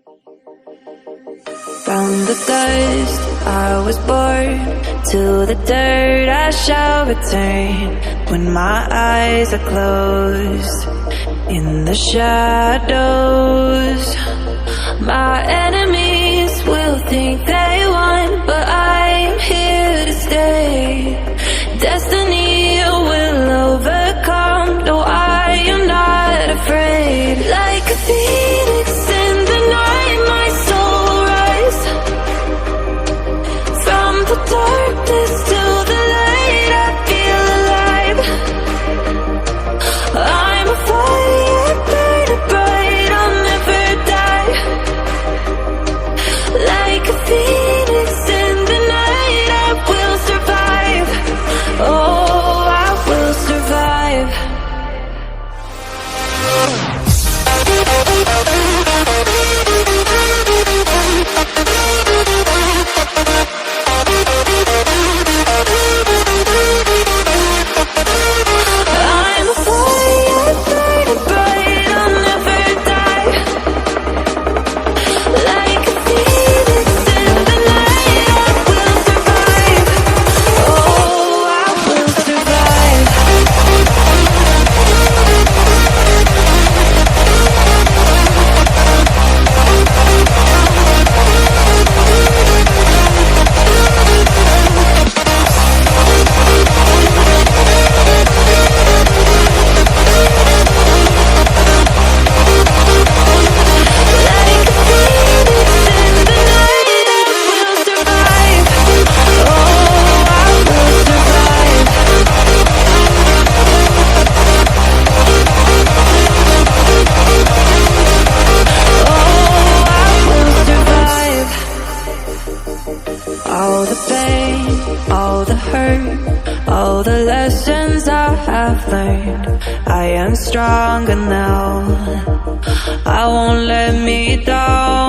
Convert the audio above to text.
From the dust I was born, to the dirt I shall return. When my eyes are closed, in the shadows, my enemies will think they won, but I'm here to stay. Destiny will overcome, no, I am not afraid. Like a phoenix in the night, my soul rise. From the darkness to the light, I feel alive. I'm a fire, burning bright, I'll never die. Like a phoenix in the night, I will survive. Oh, I will survive. I'm a fire, burning bright, I'll never die. Like a phoenix in the night, I will survive. Oh, I will survive. All the pain, all the hurt, all the lessons I have learned, I am stronger now. I won't let me down.